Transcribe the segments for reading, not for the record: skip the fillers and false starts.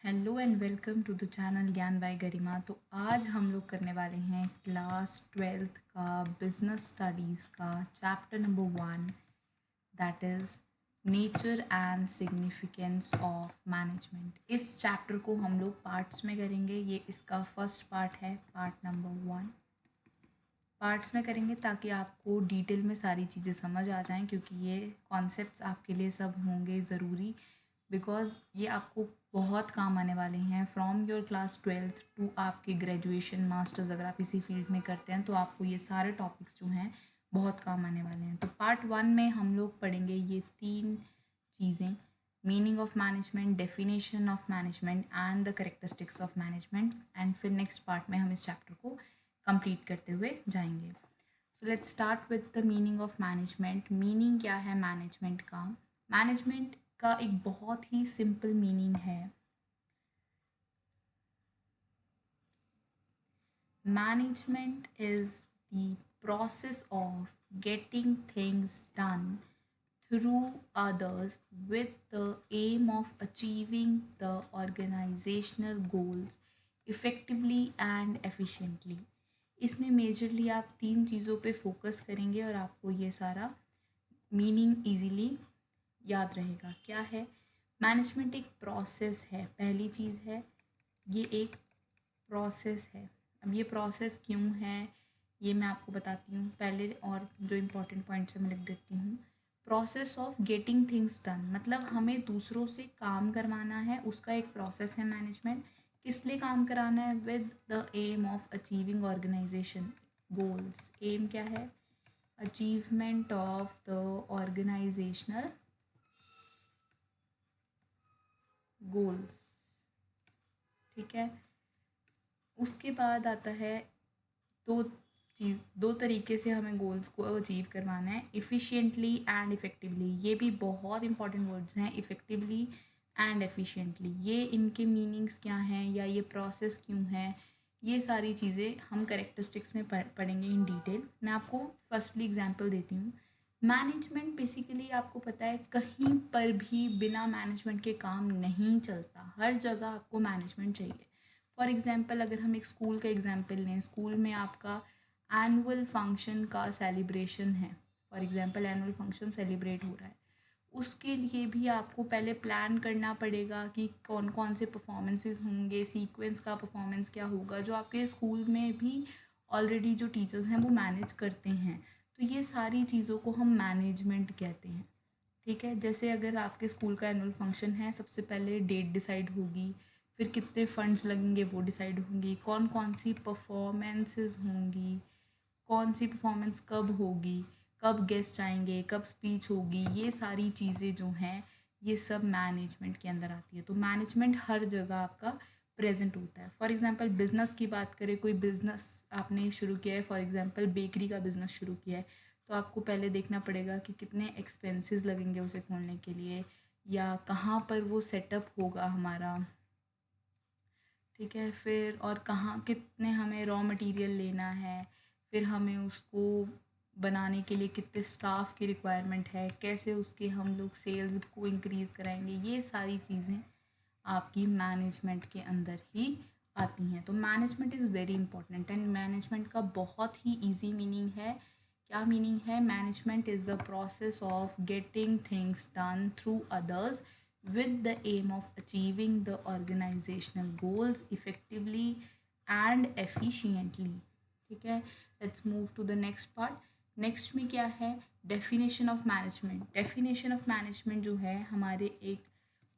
Hello and welcome to the channel Gyan by Garima. तो आज हम लोग करने वाले हैं क्लास 12th का बिजनेस स्टडीज़ का chapter number 1, that is nature and significance of management. इस चैप्टर को हम लोग पार्ट्स में करेंगे। ये इसका फर्स्ट पार्ट है, पार्ट नंबर 1। पार्ट्स में करेंगे ताकि आपको डिटेल में सारी चीज़ें समझ आ जाएं, क्योंकि ये कॉन्सेप्ट्स आपके लिए सब होंगे ज़रूरी, बिकॉज़ ये आपको बहुत काम आने वाले हैं from your class 12th to आपके ग्रेजुएशन मास्टर्स। अगर आप इसी फील्ड में करते हैं तो आपको ये सारे टॉपिक्स जो हैं बहुत काम आने वाले हैं। तो पार्ट 1 में हम लोग पढ़ेंगे ये 3 चीज़ें: meaning of management, definition of management and the characteristics of management. And फिर नेक्स्ट पार्ट में हम इस चैप्टर को कंप्लीट करते हुए जाएंगे। So let's start with the meaning of management. Meaning क्या है मैनेजमेंट का? मैनेजमेंट का एक बहुत ही सिंपल मीनिंग है, management is the process of getting things done through others with the aim of achieving the organizational goals effectively and efficiently। इसमें majorly आप 3 चीज़ों पे फोकस करेंगे और आपको ये सारा मीनिंग इजीली याद रहेगा। क्या है? मैनेजमेंट एक प्रोसेस है। पहली चीज़ है, ये एक प्रोसेस है। अब ये प्रोसेस क्यों है ये मैं आपको बताती हूँ पहले, और जो इम्पोर्टेंट पॉइंट्स है मैं लिख देती हूँ। Process of getting things done, मतलब हमें दूसरों से काम करवाना है, उसका एक प्रोसेस है मैनेजमेंट। किस लिए काम कराना है? With the aim of achieving organisation goals. Aim क्या है? Achievement of the organisational goals. ठीक है। उसके बाद आता है दो तरीके से हमें गोल्स को अचीव करवाना है, इफ़िशिएंटली एंड इफ़ेक्टिवली। ये भी बहुत इंपॉर्टेंट वर्ड्स हैं, इफ़ेक्टिवली एंड एफिशिएंटली। ये इनके मीनिंग्स क्या हैं या ये प्रोसेस क्यों है, ये सारी चीज़ें हम करेक्टरिस्टिक्स में पढ़ेंगे इन डिटेल। मैं आपको फर्स्टली एग्जांपल देती हूँ। मैनेजमेंट बेसिकली आपको पता है कहीं पर भी बिना मैनेजमेंट के काम नहीं चलता। हर जगह आपको मैनेजमेंट चाहिए। फॉर एग्ज़ाम्पल अगर हम एक स्कूल का एग्ज़ाम्पल लें, स्कूल में आपका एनुअल फंक्शन का सेलिब्रेशन है। For example annual function celebrate हो रहा है, उसके लिए भी आपको पहले प्लान करना पड़ेगा कि कौन कौन से परफॉर्मेंसेस होंगे, सीक्वेंस का परफॉर्मेंस क्या होगा, जो आपके स्कूल में भी ऑलरेडी जो टीचर्स हैं वो मैनेज करते हैं। तो ये सारी चीज़ों को हम मैनेजमेंट कहते हैं। ठीक है। जैसे अगर आपके स्कूल का एनुअल फंक्शन है, सबसे पहले डेट डिसाइड होगी, फिर कितने फंड्स लगेंगे वो डिसाइड होंगी, कौन कौन सी परफॉर्मेंसेस होंगी, कौन सी परफॉर्मेंस कब होगी, कब गेस्ट आएंगे, कब स्पीच होगी, ये सारी चीज़ें जो हैं ये सब मैनेजमेंट के अंदर आती है। तो मैनेजमेंट हर जगह आपका प्रेजेंट होता है। फॉर एग्जांपल बिज़नेस की बात करें, कोई बिज़नेस आपने शुरू किया है, फॉर एग्जांपल बेकरी का बिज़नेस शुरू किया है, तो आपको पहले देखना पड़ेगा कि कितने एक्सपेंसेस लगेंगे उसे खोलने के लिए, या कहाँ पर वो सेटअप होगा हमारा। ठीक है। फिर और कहाँ कितने हमें रॉ मटेरियल लेना है, फिर हमें उसको बनाने के लिए कितने स्टाफ की रिक्वायरमेंट है, कैसे उसके हम लोग सेल्स को इंक्रीज़ कराएंगे, ये सारी चीज़ें आपकी मैनेजमेंट के अंदर ही आती हैं। तो management is very important, and management का बहुत ही ईजी मीनिंग है। क्या मीनिंग है? Management is the process of getting things done through others with the aim of achieving the organizational goals effectively and efficiently। ठीक है। Let's move to the next part. Next में क्या है? Definition of management. Definition of management जो है, हमारे एक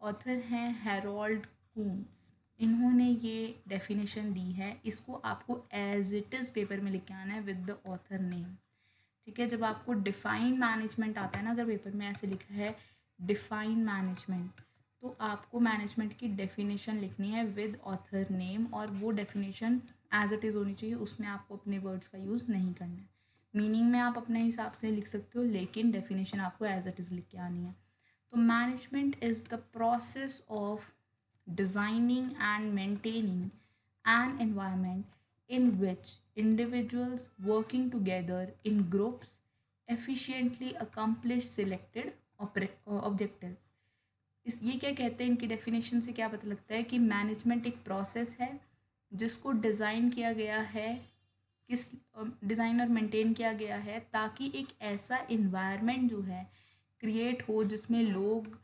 author हैं हैरोल्ड कून्स, इन्होंने ये डेफिनेशन दी है। इसको आपको एज इट इज़ पेपर में लिख के आना है विद द ऑथर नेम। ठीक है। जब आपको डिफाइन मैनेजमेंट आता है ना, अगर पेपर में ऐसे लिखा है डिफाइन मैनेजमेंट, तो आपको मैनेजमेंट की डेफिनेशन लिखनी है विद ऑथर नेम, और वो डेफिनेशन एज इट इज़ होनी चाहिए, उसमें आपको अपने वर्ड्स का यूज़ नहीं करना है। मीनिंग में आप अपने हिसाब से लिख सकते हो, लेकिन डेफिनेशन आपको एज इट इज़ लिख के आनी है। तो management is the process of designing and maintaining an environment in which individuals working together in groups efficiently accomplish selected objectives। इस ये क्या कहते हैं, इनकी डेफिनेशन से क्या पता लगता है कि मैनेजमेंट एक प्रोसेस है जिसको डिज़ाइन किया गया है, किस डिज़ाइन और मेंटेन किया गया है ताकि एक ऐसा इन्वायरमेंट जो है क्रिएट हो जिसमें लोग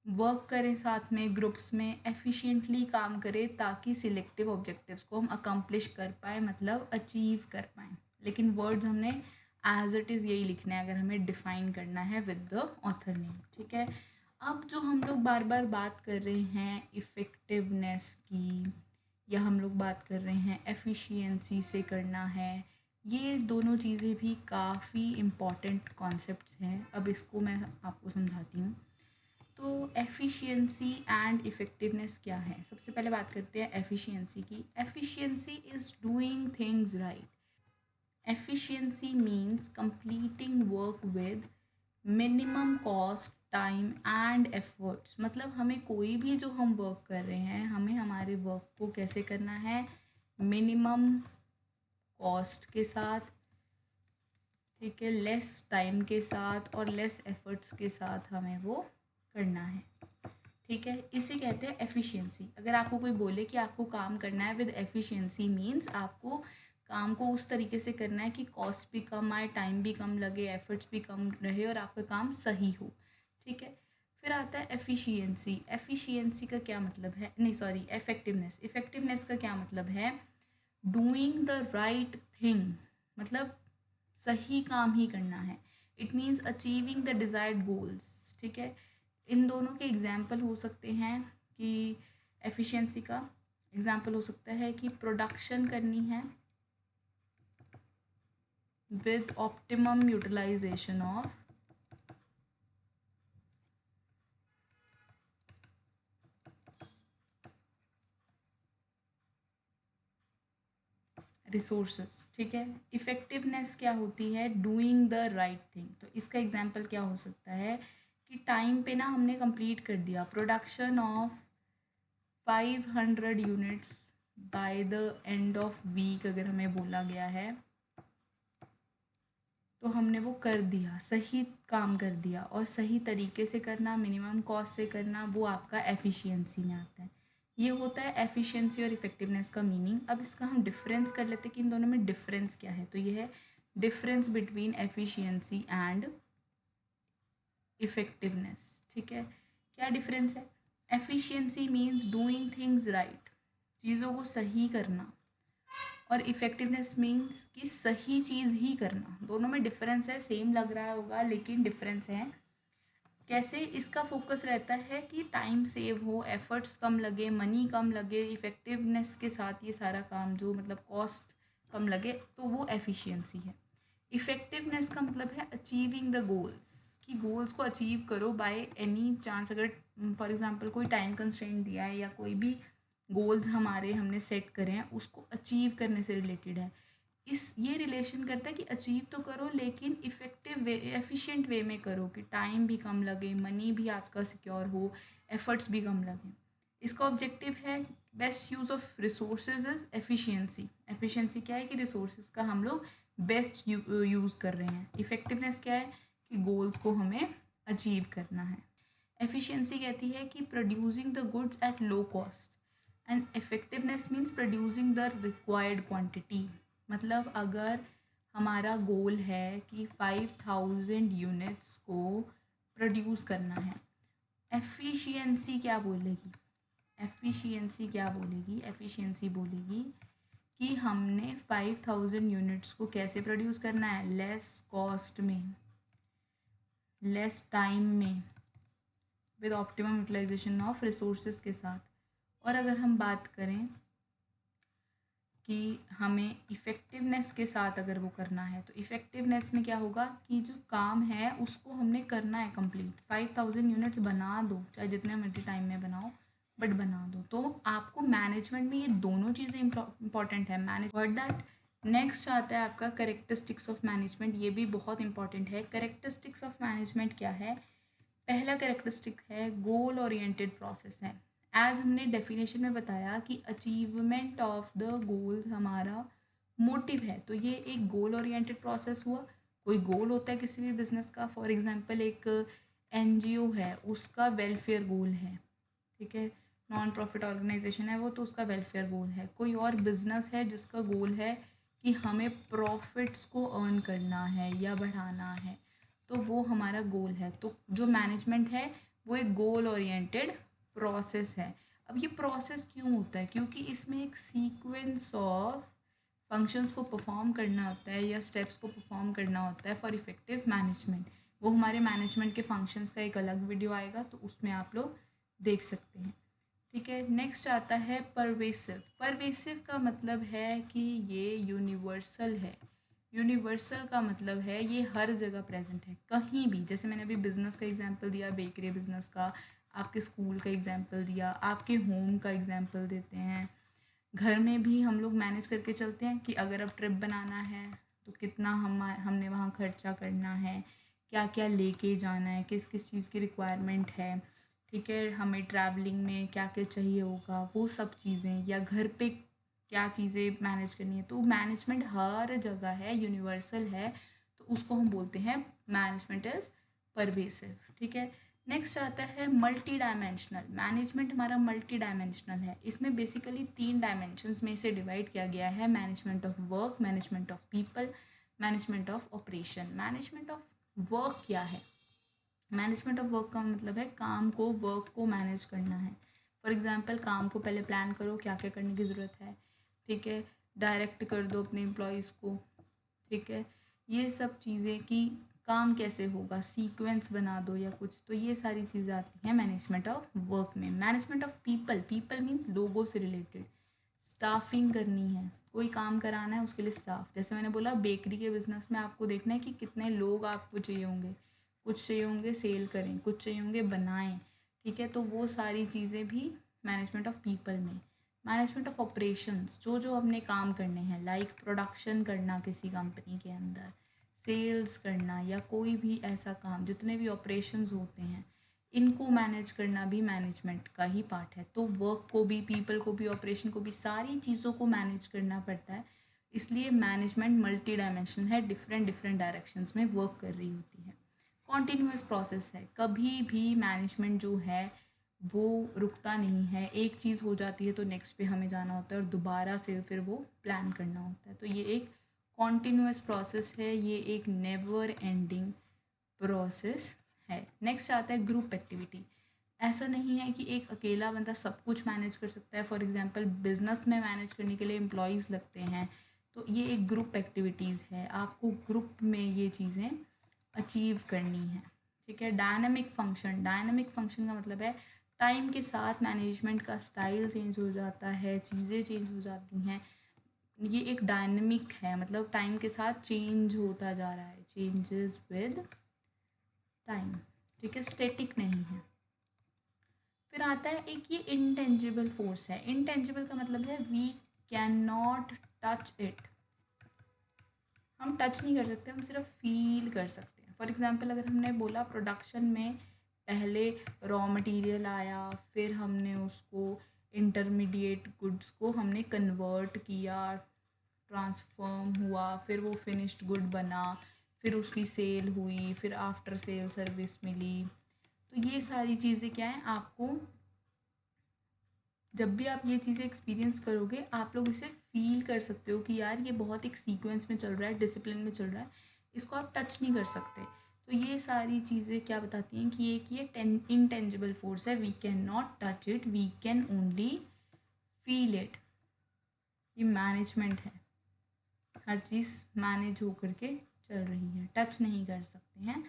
वर्क करें साथ में, ग्रुप्स में एफिशिएंटली काम करें ताकि सिलेक्टिव ऑब्जेक्टिव्स को हम अकम्प्लिश कर पाए, मतलब अचीव कर पाएँ। लेकिन वर्ड्स हमने एज इट इज़ यही लिखना है अगर हमें डिफ़ाइन करना है विद द ऑथर नेम, ठीक है। अब जो हम लोग बार बार बात कर रहे हैं इफ़ेक्टिवनेस की, या हम लोग बात कर रहे हैं एफिशिएंसी से करना है, ये दोनों चीज़ें भी काफ़ी इम्पॉर्टेंट कॉन्सेप्ट्स हैं। अब इसको मैं आपको समझाती हूँ। तो एफिशिएंसी एंड इफ़ेक्टिवनेस क्या है? सबसे पहले बात करते हैं एफिशिएंसी की। Efficiency is doing things right. Efficiency means completing work with minimum cost, time and efforts. मतलब हमें कोई भी जो हम वर्क कर रहे हैं, हमें हमारे वर्क को कैसे करना है, मिनिमम कॉस्ट के साथ, ठीक है, लेस टाइम के साथ और लेस एफर्ट्स के साथ हमें वो करना है, ठीक है। इसे कहते हैं एफिशिएंसी। अगर आपको कोई बोले कि आपको काम करना है विद एफिशिएंसी, मीन्स आपको काम को उस तरीके से करना है कि कॉस्ट भी कम आए, टाइम भी कम लगे, एफर्ट्स भी कम रहे और आपका काम सही हो, ठीक है। फिर आता है एफिशिएंसी। एफिशिएंसी का क्या मतलब है, नहीं सॉरी, इफ़ेक्टिवनेस। इफ़ेक्टिवनेस का क्या मतलब है, डूइंग द राइट थिंग, मतलब सही काम ही करना है। It means achieving the desired goals, ठीक है। इन दोनों के एग्जाम्पल हो सकते हैं कि एफिशिएंसी का एग्जाम्पल हो सकता है कि प्रोडक्शन करनी है with optimum utilisation of resources, ठीक है। इफ़ेक्टिवनेस क्या होती है, डूइंग द राइट थिंग। तो इसका एग्जाम्पल क्या हो सकता है कि टाइम पे ना हमने कंप्लीट कर दिया production of 500 units by the end of week, अगर हमें बोला गया है तो हमने वो कर दिया, सही काम कर दिया। और सही तरीके से करना, मिनिमम कॉस्ट से करना, वो आपका एफिशिएंसी में आता है। ये होता है एफिशिएंसी और इफ़ेक्टिवनेस का मीनिंग। अब इसका हम डिफरेंस कर लेते हैं कि इन दोनों में डिफरेंस क्या है। तो ये है difference between efficiency and effectiveness, ठीक है। क्या डिफरेंस है, efficiency means doing things right, चीज़ों को सही करना, और इफ़ेक्टिवनेस मीन्स कि सही चीज़ ही करना। दोनों में डिफरेंस है, सेम लग रहा होगा लेकिन डिफरेंस है। कैसे, इसका फोकस रहता है कि टाइम सेव हो, एफर्ट्स कम लगे, मनी कम लगे, इफ़ेक्टिवनेस के साथ ये सारा काम जो मतलब कॉस्ट कम लगे, तो वो एफिशिएंसी है। इफ़ेक्टिवनेस का मतलब है अचीविंग द गोल्स, कि गोल्स को अचीव करो बाय एनी चांस। अगर फॉर एग्जांपल कोई टाइम कंस्ट्रेंट दिया है या कोई भी गोल्स हमारे हमने सेट करे हैं, उसको अचीव करने से रिलेटेड है। इस ये रिलेशन करता है कि अचीव तो करो लेकिन इफ़ेक्टिव वे, एफिशिएंट वे में करो कि टाइम भी कम लगे, मनी भी आपका सिक्योर हो, एफर्ट्स भी कम लगे। इसका ऑब्जेक्टिव है best use of resources is efficiency. Efficiency क्या है कि रिसोर्सेज का हम लोग बेस्ट यूज़ कर रहे हैं। इफ़ेक्टिवनेस क्या है कि गोल्स को हमें अचीव करना है। एफिशिएंसी कहती है कि producing the goods at low cost, and effectiveness means producing the required quantity. मतलब अगर हमारा गोल है कि 5000 यूनिट्स को प्रोड्यूस करना है, एफिशिएंसी क्या बोलेगी, एफिशिएंसी क्या बोलेगी, एफिशिएंसी बोलेगी कि हमने 5000 यूनिट्स को कैसे प्रोड्यूस करना है, लेस कॉस्ट में, लेस टाइम में, with optimum utilisation of resources के साथ। और अगर हम बात करें कि हमें इफ़ेक्टिवनेस के साथ अगर वो करना है, तो इफ़ेक्टिवनेस में क्या होगा कि जो काम है उसको हमने करना है कंप्लीट। 5000 यूनिट्स बना दो, चाहे जितने मर्जी टाइम में बनाओ, बट बना दो। तो आपको मैनेजमेंट में ये दोनों चीज़ें इंपॉर्टेंट है। Manage word that. नेक्स्ट आता है आपका करेक्टरिस्टिक्स ऑफ मैनेजमेंट। ये भी बहुत इंपॉर्टेंट है। करेक्टरिस्टिक्स ऑफ मैनेजमेंट क्या है, पहला करेक्टरिस्टिक है गोल ओरिएंटेड प्रोसेस है। एज हमने डेफिनेशन में बताया कि अचीवमेंट ऑफ द गोल्स हमारा मोटिव है, तो ये एक गोल ओरिएंटेड प्रोसेस हुआ। कोई गोल होता है किसी भी बिजनेस का, फॉर एग्जांपल एक एनजीओ है उसका वेलफेयर गोल है, ठीक है, नॉन प्रॉफिट ऑर्गेनाइजेशन है वो, तो उसका वेलफेयर गोल है। कोई और बिजनेस है जिसका गोल है कि हमें प्रॉफिट्स को अर्न करना है या बढ़ाना है, तो वो हमारा गोल है। तो जो मैनेजमेंट है वो एक गोल ओरिएंटेड प्रोसेस है। अब ये प्रोसेस क्यों होता है? क्योंकि इसमें एक सीक्वेंस ऑफ फंक्शंस को परफॉर्म करना होता है या स्टेप्स को परफॉर्म करना होता है फॉर इफ़ेक्टिव मैनेजमेंट। वो हमारे मैनेजमेंट के फंक्शंस का एक अलग वीडियो आएगा, तो उसमें आप लोग देख सकते हैं, ठीक है। नेक्स्ट आता है परवेसिव। परवेसिव का मतलब है कि ये यूनिवर्सल है। यूनिवर्सल का मतलब है ये हर जगह प्रेजेंट है, कहीं भी। जैसे मैंने अभी बिज़नेस का एग्जांपल दिया, बेकरी बिज़नेस का, आपके स्कूल का एग्जांपल दिया, आपके होम का एग्जांपल देते हैं। घर में भी हम लोग मैनेज करके चलते हैं कि अगर अब ट्रिप बनाना है तो कितना हमने वहाँ खर्चा करना है, क्या क्या लेके जाना है, किस किस चीज़ की रिक्वायरमेंट है, ठीक है, हमें ट्रैवलिंग में क्या क्या चाहिए होगा, वो सब चीज़ें, या घर पे क्या चीज़ें मैनेज करनी है। तो मैनेजमेंट हर जगह है, यूनिवर्सल है, तो उसको हम बोलते हैं मैनेजमेंट इज़ परवेसिव, ठीक है। नेक्स्ट आता है मल्टी डायमेंशनल। मैनेजमेंट हमारा मल्टी डायमेंशनल है। इसमें बेसिकली 3 डायमेंशंस में से डिवाइड किया गया है, management of work, management of people, management of operation. Management of work क्या है? मैनेजमेंट ऑफ वर्क का मतलब है काम को, वर्क को मैनेज करना है। फॉर एग्जांपल, काम को पहले प्लान करो क्या क्या करने की ज़रूरत है, ठीक है, डायरेक्ट कर दो अपने एम्प्लॉयज़ को, ठीक है, ये सब चीज़ें कि काम कैसे होगा, सीक्वेंस बना दो या कुछ, तो ये सारी चीज़ें आती हैं मैनेजमेंट ऑफ वर्क में। Management of people, people means लोगों से रिलेटेड, स्टाफिंग करनी है, कोई काम कराना है उसके लिए स्टाफ। जैसे मैंने बोला बेकरी के बिज़नेस में आपको देखना है कि कितने लोग आपको चाहिए होंगे, कुछ चाहिए होंगे सेल करें, कुछ चाहिए होंगे बनाएं, ठीक है, तो वो सारी चीज़ें भी मैनेजमेंट ऑफ पीपल में। मैनेजमेंट ऑफ ऑपरेशंस, जो जो अपने काम करने हैं, लाइक प्रोडक्शन करना किसी कंपनी के अंदर, सेल्स करना, या कोई भी ऐसा काम, जितने भी ऑपरेशंस होते हैं इनको मैनेज करना भी मैनेजमेंट का ही पार्ट है। तो वर्क को भी, पीपल को भी, ऑपरेशन को भी, सारी चीज़ों को मैनेज करना पड़ता है। इसलिए मैनेजमेंट मल्टी डायमेंशनल है, डिफरेंट डिफरेंट डायरेक्शंस में वर्क कर रही होती है। कॉन्टीन्यूअस प्रोसेस है, कभी भी मैनेजमेंट जो है वो रुकता नहीं है। एक चीज़ हो जाती है तो नेक्स्ट पे हमें जाना होता है और दोबारा से फिर वो प्लान करना होता है। तो ये एक कॉन्टीन्यूअस प्रोसेस है, ये एक नेवर एंडिंग प्रोसेस है। नेक्स्ट आता है ग्रुप एक्टिविटी। ऐसा नहीं है कि एक अकेला बंदा सब कुछ मैनेज कर सकता है। फॉर एग्जांपल बिजनेस में मैनेज करने के लिए एम्प्लॉयज़ लगते हैं, तो ये एक ग्रुप एक्टिविटीज़ है, आपको ग्रुप में ये चीज़ें अचीव करनी है, ठीक है। डायनामिक फंक्शन, डायनामिक फंक्शन का मतलब है टाइम के साथ मैनेजमेंट का स्टाइल चेंज हो जाता है, चीज़ें चेंज हो जाती हैं। ये एक डायनामिक है, मतलब टाइम के साथ चेंज होता जा रहा है, चेंजेस विद टाइम, ठीक है, स्टेटिक नहीं है। फिर आता है एक ये इंटेंजिबल फोर्स है। इंटेंजिबल का मतलब है we can not touch it, हम टच नहीं कर सकते, हम सिर्फ फील कर सकते हैं। फॉर एग्जांपल, अगर हमने बोला प्रोडक्शन में पहले रॉ मटेरियल आया, फिर हमने उसको इंटरमीडिएट गुड्स को हमने कन्वर्ट किया, ट्रांसफॉर्म हुआ, फिर वो फिनिश्ड गुड बना, फिर उसकी सेल हुई, फिर आफ्टर सेल सर्विस मिली। तो ये सारी चीज़ें क्या है, आपको जब भी आप ये चीज़ें एक्सपीरियंस करोगे आप लोग इसे फील कर सकते हो कि यार ये बहुत एक सीक्वेंस में चल रहा है, डिसिप्लिन में चल रहा है, इसको आप टच नहीं कर सकते। तो ये सारी चीज़ें क्या बताती हैं कि ये इनटेंजिबल फोर्स है, we can not touch it, we can only feel it. ये मैनेजमेंट है, हर चीज़ मैनेज होकर के चल रही है, टच नहीं कर सकते हैं,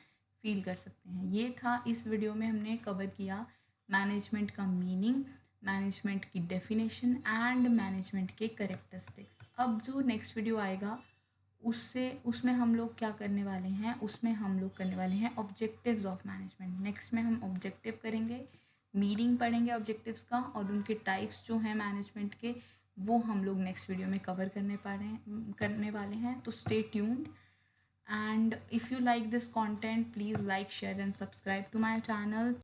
फील कर सकते हैं। ये था, इस वीडियो में हमने कवर किया मैनेजमेंट का मीनिंग, मैनेजमेंट की डेफिनेशन एंड मैनेजमेंट के करेक्टरिस्टिक्स। अब जो नेक्स्ट वीडियो आएगा उसमें हम लोग क्या करने वाले हैं, उसमें हम लोग करने वाले हैं ऑब्जेक्टिव्स ऑफ मैनेजमेंट। नेक्स्ट में हम ऑब्जेक्टिव करेंगे, मीनिंग पढ़ेंगे ऑब्जेक्टिव्स का, और उनके टाइप्स जो हैं मैनेजमेंट के, वो हम लोग नेक्स्ट वीडियो में कवर करने वाले हैं। तो stay tuned, and if you like this content, please like, share and subscribe to my channel.